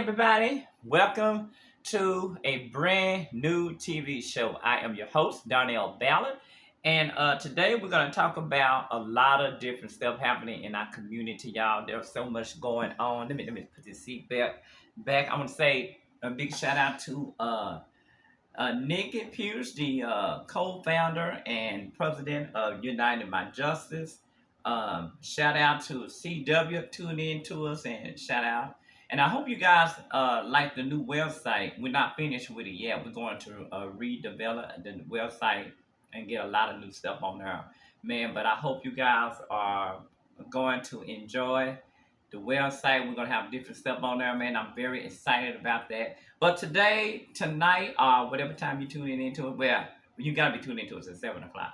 everybody. Welcome to a brand new TV show. I am your host, Darnell Ballard, and today we're going to talk about a lot of different stuff happening in our community, y'all. There's so much going on. Let me put this seat back. I want to say a big shout out to Nikki Pierce, the co-founder and president of United My Justice. Shout out to CW tuning in to us and shout out. And I hope you guys like the new website. We're not finished with it yet. We're going to redevelop the website and get a lot of new stuff on there, man. But I hope you guys are going to enjoy the website. We're gonna have different stuff on there, man. I'm very excited about that. But tonight, whatever time you're tuning into it, well, you gotta be tuning into us at 7 o'clock.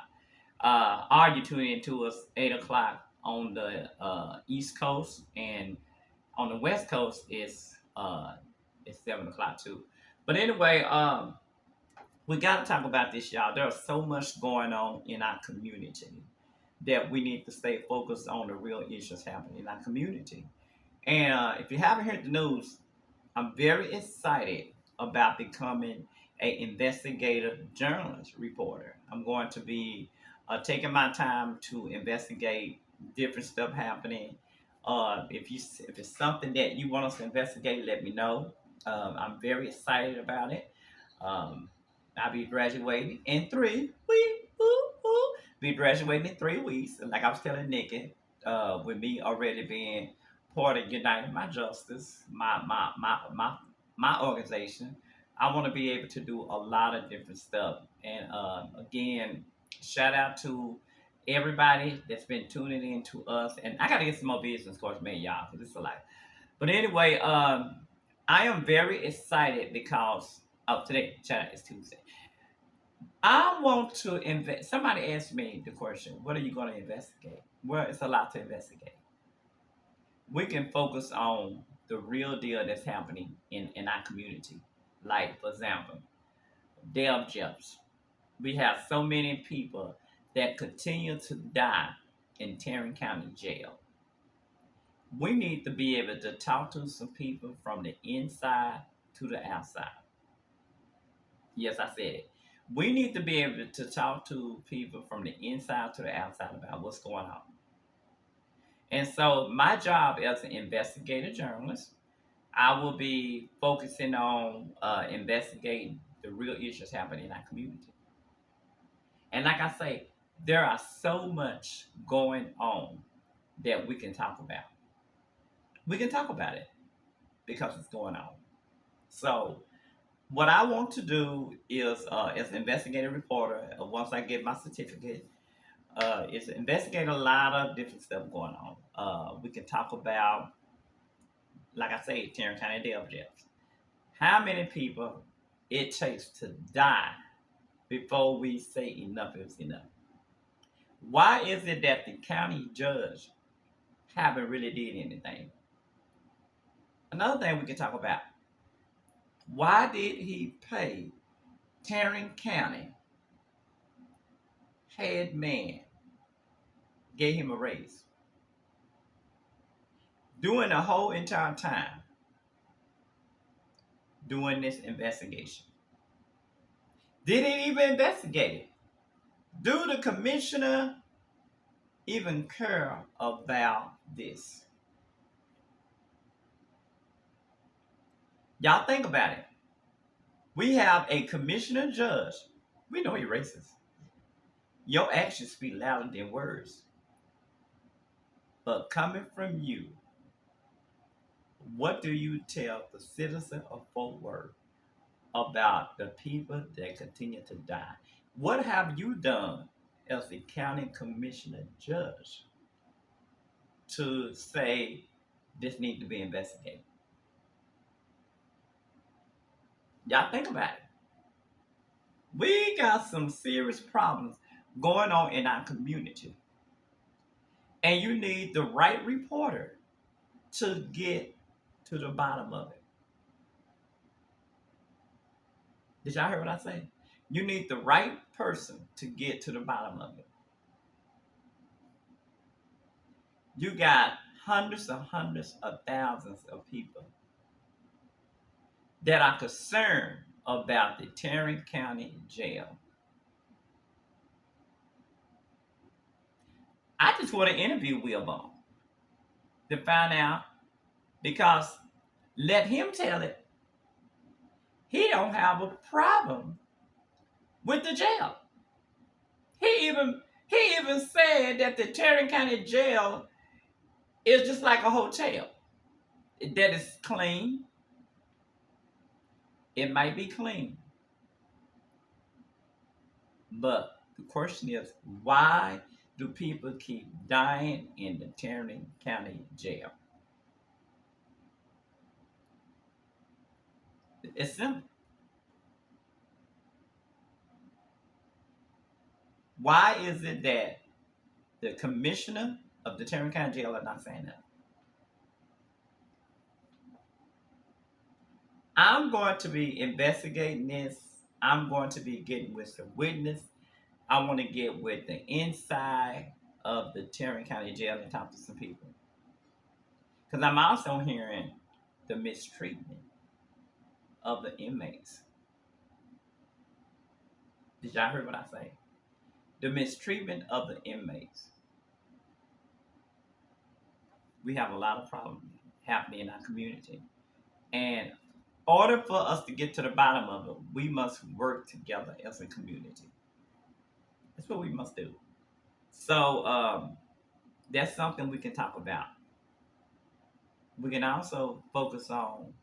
Are you tuning into us 8 o'clock on the East Coast, and on the West Coast it's 7 o'clock too. But anyway, we gotta talk about this, y'all. There's so much going on in our community that we need to stay focused on the real issues happening in our community. And if you haven't heard the news, I'm very excited about becoming an investigative journalist reporter. I'm going to be taking my time to investigate different stuff happening. If it's something that you want us to investigate, let me know. I'm very excited about it. Um, I'll be graduating in 3 weeks. Be graduating in 3 weeks. Like I was telling Nikki, with me already being part of United My Justice, my organization, I want to be able to do a lot of different stuff. And again, shout out to everybody that's been tuning in to us. And I got to get some more business cards made, y'all, because it's a lot. But anyway, I am very excited because of today. Shout out, it's Tuesday. I want to invest. Somebody asked me the question, what are you going to investigate? Well, it's a lot to investigate. We can focus on the real deal that's happening in our community. Like, for example, Dale Jeffs. We have so many people that continue to die in Tarrant County Jail. We need to be able to talk to some people from the inside to the outside. Yes, I said it. We need to be able to talk to people from the inside to the outside about what's going on. And so, my job as an investigative journalist, I will be focusing on investigating the real issues happening in our community. And like I say, there are so much going on that we can talk about. We can talk about it because it's going on. So, what I want to do is, as an investigative reporter, once I get my certificate, is investigate a lot of different stuff going on. We can talk about, like I say, Tarrant County Jail Jeffs. How many people it takes to die before we say enough is enough? Why is it that the county judge haven't really did anything? Another thing we can talk about, why did he pay Tarrant County head man, gave him a raise during the whole entire time doing this investigation? Didn't even investigate it. Do the commissioner even care about this? Y'all think about it. We have a commissioner judge. We know he's racist. Your actions speak louder than words. But coming from you, what do you tell the citizen of Fort Worth about the people that continue to die? What have you done as the county commissioner judge to say this needs to be investigated? Y'all think about it. We got some serious problems going on in our community. And you need the right reporter to get to the bottom of it. Did y'all hear what I said? You need the right person to get to the bottom of it. You got hundreds of thousands of people that are concerned about the Tarrant County Jail. I just want to interview Wilbon to find out, because let him tell it. He don't have a problem with the jail. He even said that the Tarrant County Jail is just like a hotel. That is clean. It might be clean. But the question is, why do people keep dying in the Tarrant County Jail? It's simple. Why is it that the commissioner of the Tarrant County Jail are not saying that? I'm going to be investigating this. I'm going to be getting with some witness. I want to get with the inside of the Tarrant County Jail and talk to some people. Because I'm also hearing the mistreatment of the inmates. Did y'all hear what I say? The mistreatment of the inmates. We have a lot of problems happening in our community. And in order for us to get to the bottom of it, we must work together as a community. That's what we must do. So that's something we can talk about. We can also focus on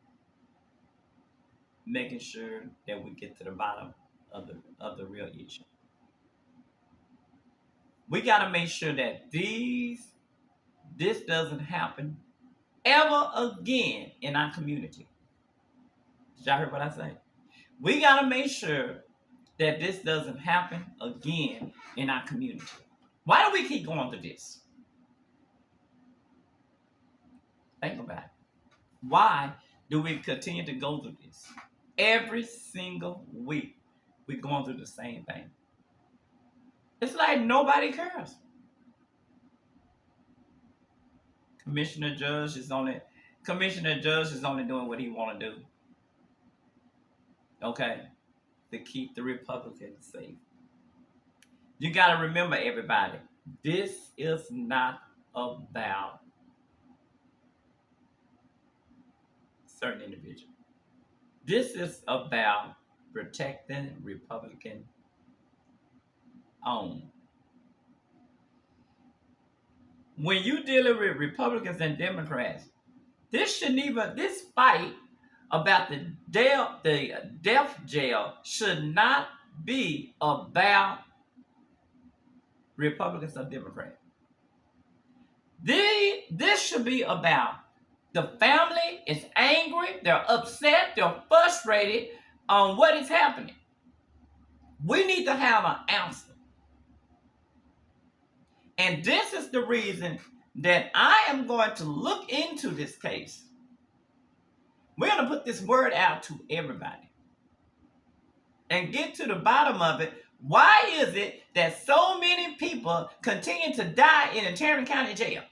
making sure that we get to the bottom of the real issue. We got to make sure that this doesn't happen ever again in our community. Did y'all hear what I say? We got to make sure that this doesn't happen again in our community. Why do we keep going through this? Think about it. Why do we continue to go through this? Every single week, we're going through the same thing. It's like nobody cares. Commissioner Judge is only doing what he want to do. Okay, to keep the Republicans safe. You got to remember, everybody, this is not about certain individuals. This is about protecting Republican owned. When you dealing with Republicans and Democrats, this fight about the death jail should not be about Republicans or Democrats. This should be about the family is angry, they're upset, they're frustrated on what is happening. We need to have an answer. And this is the reason that I am going to look into this case. We're going to put this word out to everybody and get to the bottom of it. Why is it that so many people continue to die in the Tarrant County Jail?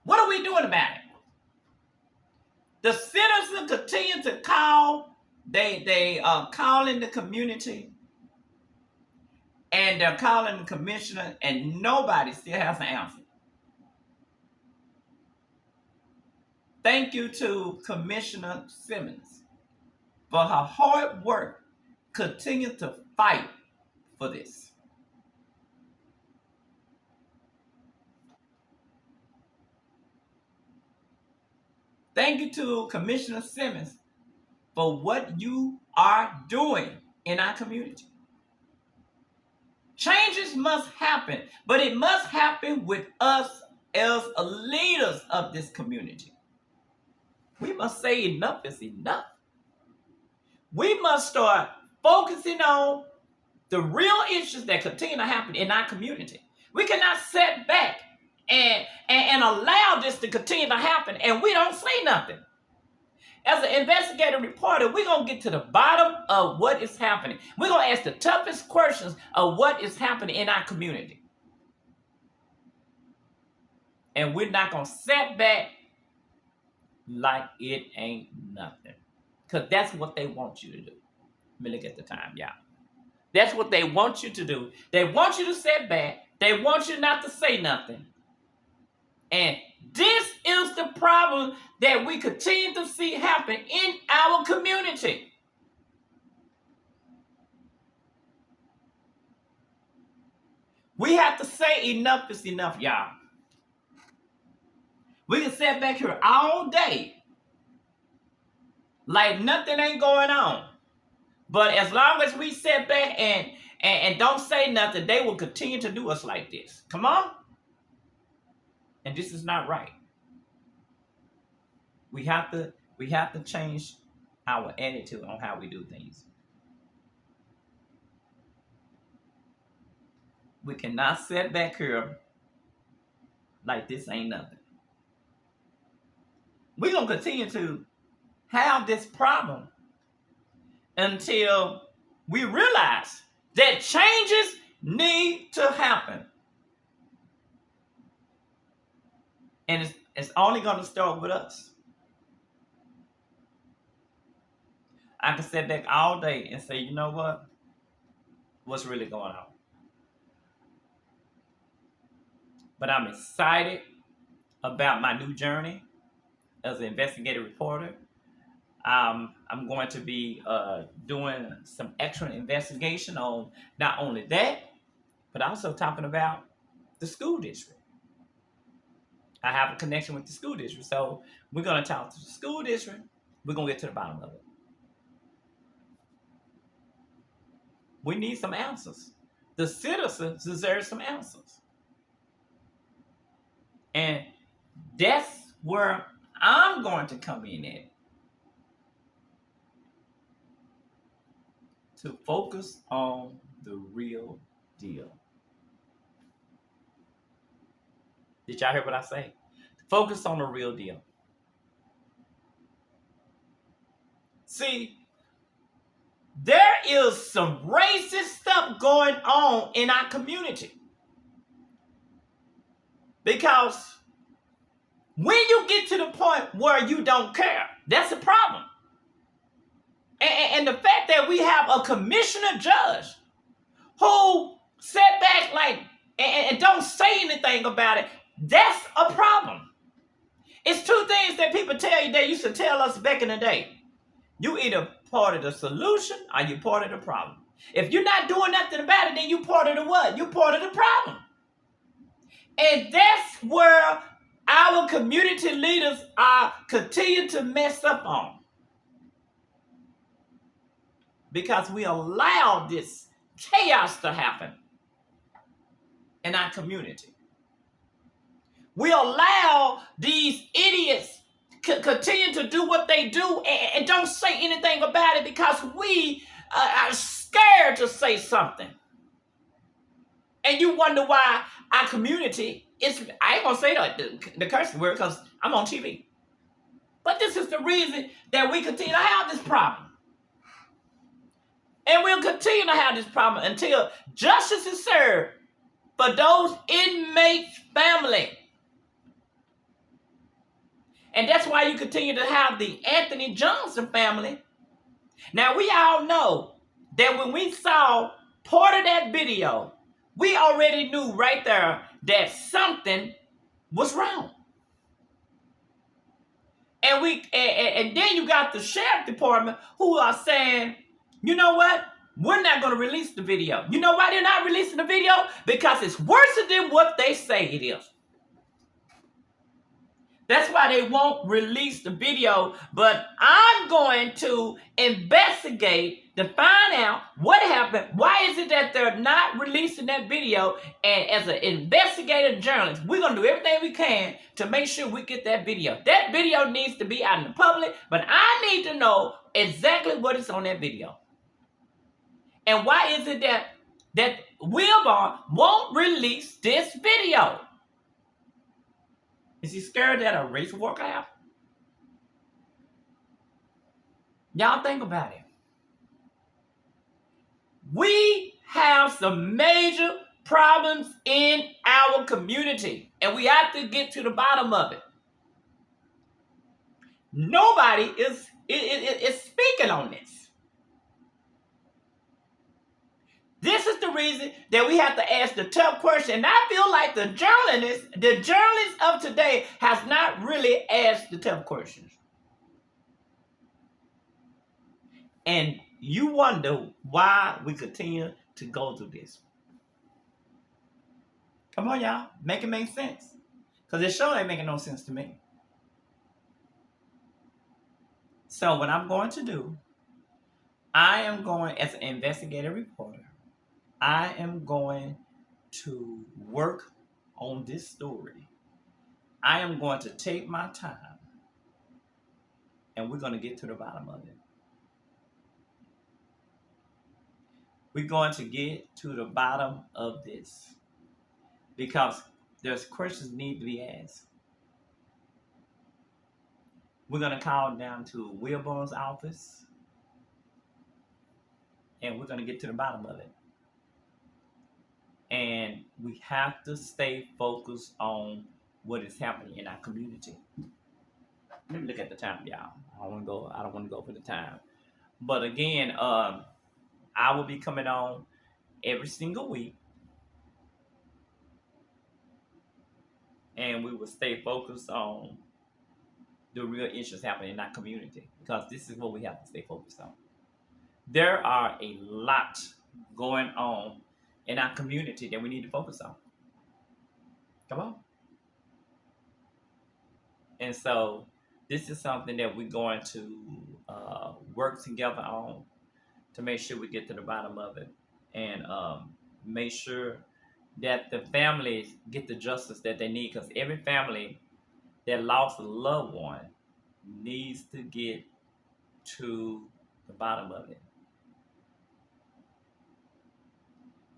What are we doing about it? The citizens continue to call. They are calling the community, and they're calling the commissioner, and nobody still has an answer. Thank you to Commissioner Simmons for her hard work. Continue to fight for this. Thank you to Commissioner Simmons for what you are doing in our community. Changes must happen, but it must happen with us as leaders of this community. We must say enough is enough. We must start focusing on the real issues that continue to happen in our community. We cannot sit back and allow this to continue to happen and we don't say nothing. As an investigative reporter, we're going to get to the bottom of what is happening. We're going to ask the toughest questions of what is happening in our community. And we're not going to sit back like it ain't nothing. Because that's what they want you to do. Let me look at the time, y'all. That's what they want you to do. They want you to sit back. They want you not to say nothing. And this is the problem that we continue to see happen in our community. We have to say enough is enough, y'all. We can sit back here all day like nothing ain't going on. But as long as we sit back and don't say nothing, they will continue to do us like this. Come on. And this is not right. We have to change our attitude on how we do things. We cannot sit back here like this ain't nothing. We're going to continue to have this problem until we realize that changes need to happen. And it's only going to start with us. I can sit back all day and say, you know what? What's really going on? But I'm excited about my new journey as an investigative reporter. I'm going to be doing some extra investigation on not only that, but also talking about the school district. I have a connection with the school district. So we're going to talk to the school district. We're going to get to the bottom of it. We need some answers. The citizens deserve some answers. And that's where I'm going to come in at. To focus on the real deal. Did y'all hear what I say? Focus on the real deal. See, there is some racist stuff going on in our community. Because when you get to the point where you don't care, that's a problem. And the fact that we have a commissioner judge who sat back like and don't say anything about it, that's a problem. It's two things that people tell you, they used to tell us back in the day. You either part of the solution or you part of the problem. If you're not doing nothing about it, then you part of the what? You part of the problem. And that's where our community leaders are continuing to mess up on. Because we allow this chaos to happen in our community. We allow these idiots continue to do what they do and don't say anything about it because we are scared to say something. And you wonder why our community is, I ain't going to say the curse word because I'm on TV. But this is the reason that we continue to have this problem. And we'll continue to have this problem until justice is served for those inmates' family. And that's why you continue to have the Anthony Johnson family. Now, we all know that when we saw part of that video, we already knew right there that something was wrong. And then you got the sheriff department who are saying, you know what? We're not going to release the video. You know why they're not releasing the video? Because it's worse than what they say it is. That's why they won't release the video. But I'm going to investigate to find out what happened. Why is it that they're not releasing that video? And as an investigative journalist, we're going to do everything we can to make sure we get that video. That video needs to be out in the public. But I need to know exactly what is on that video. And why is it that Wilbon won't release this video? Is he scared that a race war could happen? Y'all think about it. We have some major problems in our community, and we have to get to the bottom of it. Nobody it's speaking on this. This is the reason that we have to ask the tough question. And I feel like the journalists of today has not really asked the tough questions. And you wonder why we continue to go through this. Come on, y'all. Make it make sense. Because it sure ain't making no sense to me. So what I'm going to do, I am going, as an investigative reporter, I am going to work on this story. I am going to take my time and we're going to get to the bottom of it. We're going to get to the bottom of this because there's questions need to be asked. We're going to call down to Wilburn's office and we're going to get to the bottom of it. And we have to stay focused on what is happening in our community. Let me look at the time, y'all. I don't want to go for the time. But again, I will be coming on every single week. And we will stay focused on the real issues happening in our community. Because this is what we have to stay focused on. There are a lot going on in our community that we need to focus on. Come on. And so this is something that we're going to work together on to make sure we get to the bottom of it and make sure that the families get the justice that they need, because every family that lost a loved one needs to get to the bottom of it.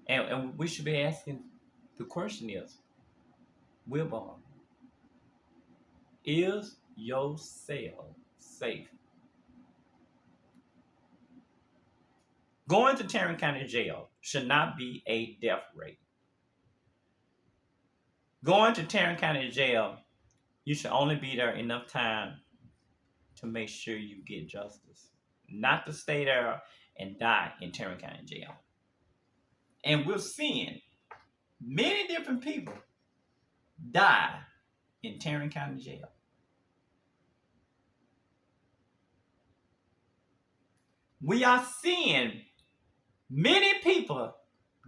And we should be asking, the question is, Wilbon, is your cell safe? Going to Tarrant County Jail should not be a death rate. Going to Tarrant County Jail, you should only be there enough time to make sure you get justice, not to stay there and die in Tarrant County Jail. And we're seeing many different people die in Tarrant County Jail. We are seeing many people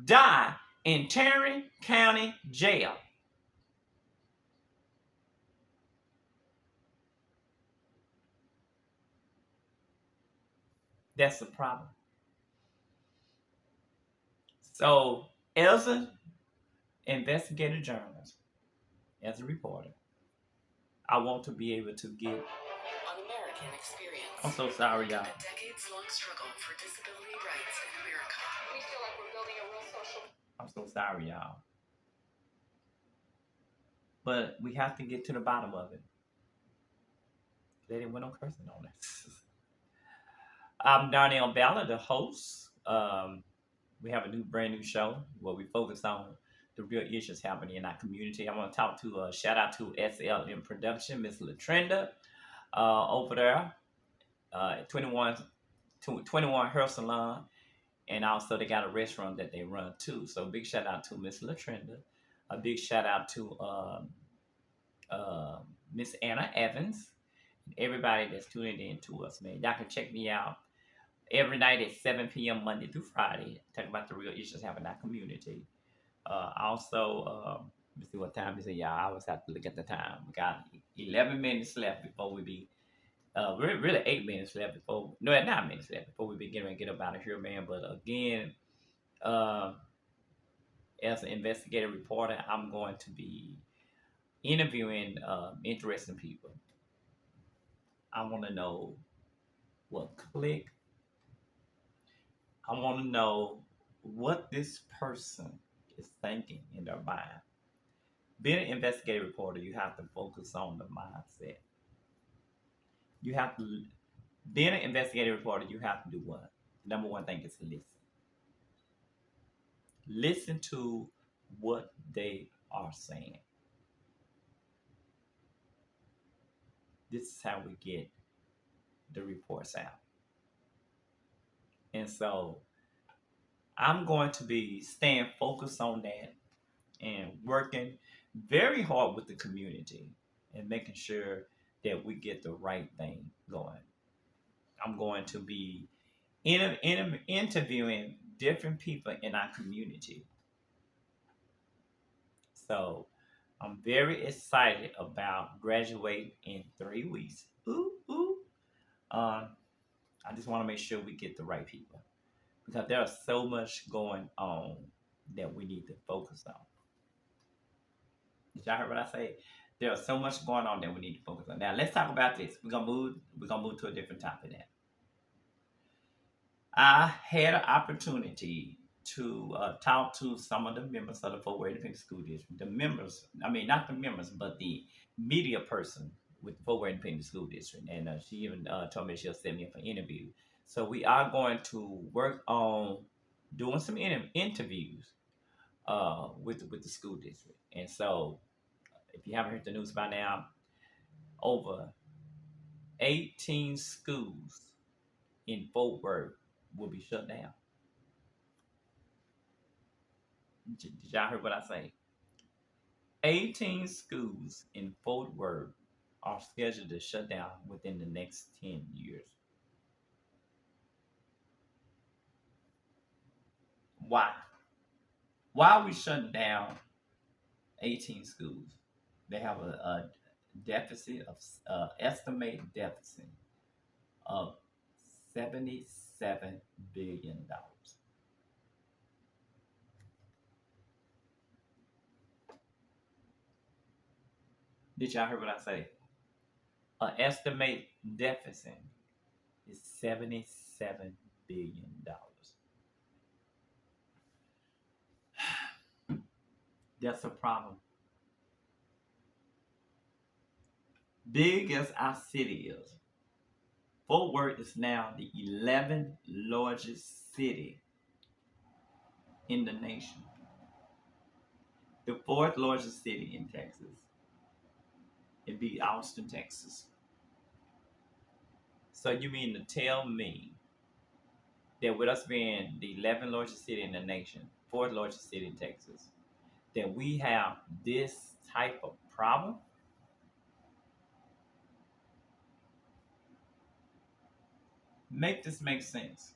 die in Tarrant County Jail. That's the problem. So, as an investigative journalist, as a reporter, I want to be able to get. Un-American experience. I'm so sorry, y'all. A decades-long struggle for disability rights in America. We feel like we're building a real social. I'm so sorry, y'all. But we have to get to the bottom of it. They didn't win no cursing on this. I'm Darnell Ballard, the host. We have a brand new show where we focus on the real issues happening in our community. I want to talk to shout out to SLM Production, Miss Latrenda, over there, 21 Hair Salon, and also they got a restaurant that they run too. So big shout out to Miss Latrenda. A big shout out to Miss Anna Evans, and everybody that's tuning in to us, man. Y'all can check me out every night at 7 p.m. Monday through Friday, talking about the real issues happening in our community. Also, let's see what time is it, y'all. I always have to look at the time. We got 11 minutes left before we be, really 8 minutes left before, no, 9 minutes left before we begin to get up out of here, man. But again, as an investigative reporter, I'm going to be interviewing interesting people. I want to know what click. I want to know what this person is thinking in their mind. Being an investigative reporter, you have to focus on the mindset. Being an investigative reporter, you have to do what? Number one thing is listen. Listen to what they are saying. This is how we get the reports out. And so I'm going to be staying focused on that and working very hard with the community and making sure that we get the right thing going. I'm going to be interviewing different people in our community. So I'm very excited about graduating in 3 weeks. Ooh, ooh. Um, I just want to make sure we get the right people because there's so much going on that we need to focus on. Did y'all hear what I say? There's so much going on that we need to focus on. Now let's talk about this. We're gonna move. We're gonna move to a different topic now. I had an opportunity to talk to some of the members of the Fort Worth Independent School District. The members, I mean, not the members, but the media person with the Fort Worth Independent School District. And she even told me she'll send me up an interview. So we are going to work on doing some interviews with the school district. And so if you haven't heard the news by now, over 18 schools in Fort Worth will be shut down. Did y'all hear what I say? 18 schools in Fort Worth are scheduled to shut down within the next 10 years. Why? Why are we shutting down 18 schools? They have a deficit of estimated deficit of $77 billion. Did y'all hear what I say? An estimated deficit is $77 billion. That's a problem. Big as our city is, Fort Worth is now the 11th largest city in the nation. The fourth largest city in Texas. It'd be Austin, Texas. So you mean to tell me that with us being the 11th largest city in the nation, fourth largest city in Texas, that we have this type of problem? Make this make sense.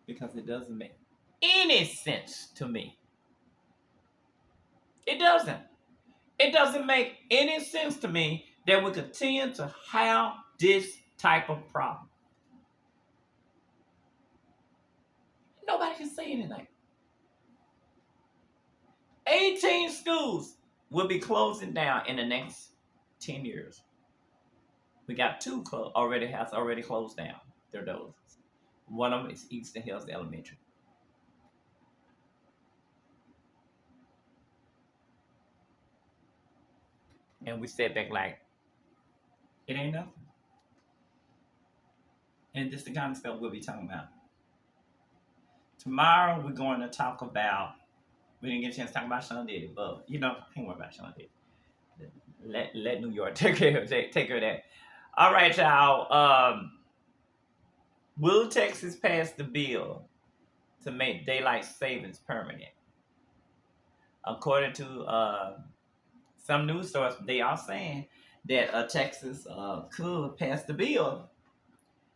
Because it doesn't make any sense to me. It doesn't. It doesn't make any sense to me that we continue to have this type of problem. Nobody can say anything. 18 schools will be closing down in the next 10 years. We got two already closed down their doors. One of them is Eastern Hills Elementary. And we said back like, it ain't nothing. And this is the kind of stuff we'll be talking about. Tomorrow we're going to talk about, we didn't get a chance to talk about Sean Diddy, but ain't worry about Sean Diddy. Let New York take care of that. All right, y'all. Will Texas pass the bill to make daylight savings permanent? According to some news sources, they are saying that Texas could pass the bill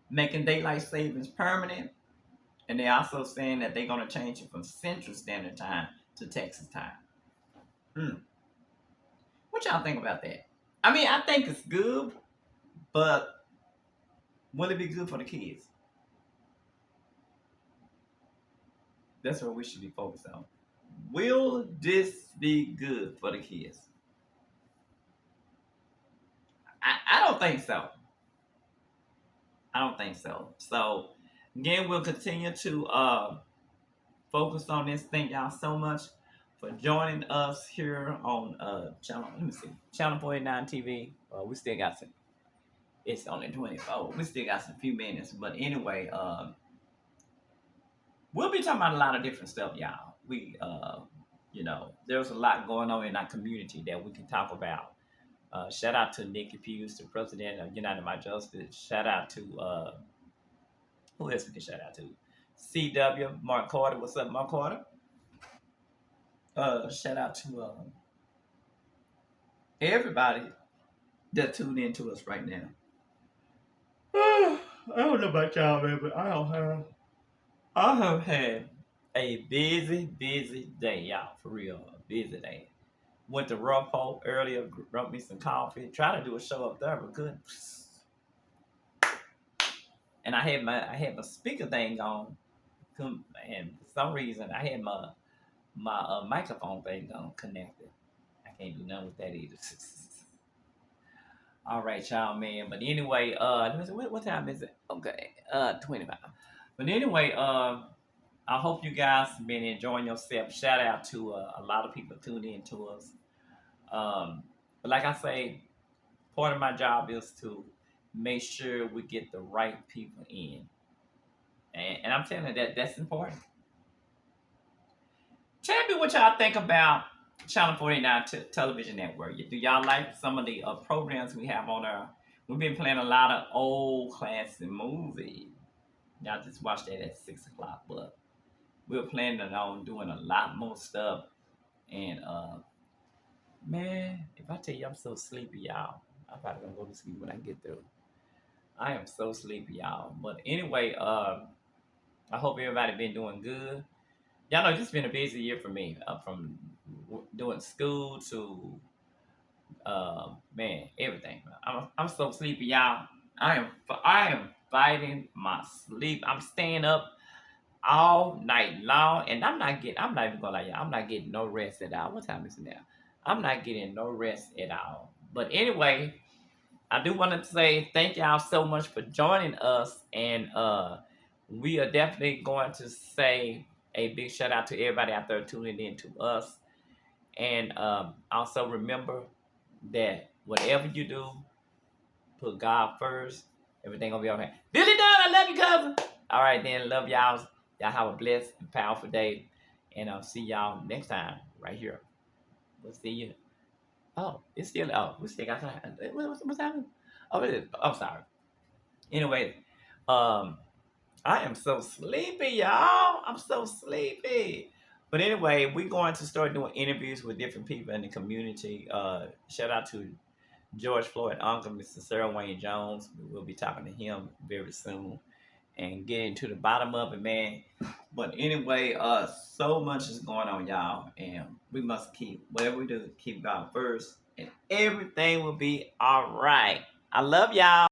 making daylight savings permanent, and they're also saying that they're going to change it from Central Standard Time to Texas time. What y'all think about that? I mean, I think it's good, but will it be good for the kids? That's what we should be focused on. Will this be good for the kids? I don't think so. I don't think so. So, again, we'll continue to focus on this. Thank y'all so much for joining us here on Channel 49 TV. We still got some. It's only 24. We still got some few minutes, but anyway, we'll be talking about a lot of different stuff, y'all. There's a lot going on in our community that we can talk about. Shout out to Nikki Hughes, the president of United My Justice. Shout out to who else we can shout out to? CW, Mark Carter. What's up, Mark Carter? Shout out to everybody that tuned in to us right now. I don't know about y'all, man, but I have had a busy day, y'all, for real. A busy day. Went to Rough Hope earlier, brought me some coffee. Tried to do a show up there, but couldn't. And I had my speaker thing on, and for some reason I had my microphone thing on connected. I can't do nothing with that either. All right, y'all, man. But anyway, let me see, what time is it? Okay, 25. But anyway, I hope you guys been enjoying yourself. Shout out to a lot of people tuning in to us. But like I say, part of my job is to make sure we get the right people in, and I'm telling you that's important. Tell me what y'all think about Channel 49 television network. Do y'all like some of the programs we have on there? We've been playing a lot of old classic movies. Y'all just watch that at 6 o'clock, but we're planning on doing a lot more stuff. And man, if I tell you I'm so sleepy, y'all, I'm probably gonna go to sleep when I get through. I am so sleepy, y'all. But anyway, I hope everybody been doing good. Y'all know this been a busy year for me, from doing school to man, everything. I'm so sleepy, y'all. I am fighting my sleep. I'm staying up all night long, and I'm not even gonna lie, y'all. I'm not getting no rest at all. What time is it now? I'm not getting no rest at all. But anyway, I do want to say thank y'all so much for joining us, and we are definitely going to say a big shout out to everybody out there tuning in to us, and also remember that whatever you do, put God first. Everything gonna be okay. Billy Dunn, I love you, cousin. All right, then, love y'all. Y'all have a blessed and powerful day, and I'll see y'all next time right here. We'll see you. Oh, it's still. Oh, we still got time. What's happening? Oh, it is. I'm sorry. Anyway, um, I am so sleepy, y'all. I'm so sleepy. But anyway, we're going to start doing interviews with different people in the community. Shout out to George Floyd uncle, Mr. Sarah Wayne Jones. We'll be talking to him very soon and getting to the bottom of it, man. But anyway, so much is going on, y'all, and we must keep whatever we do, keep God first, and everything will be all right. I love y'all.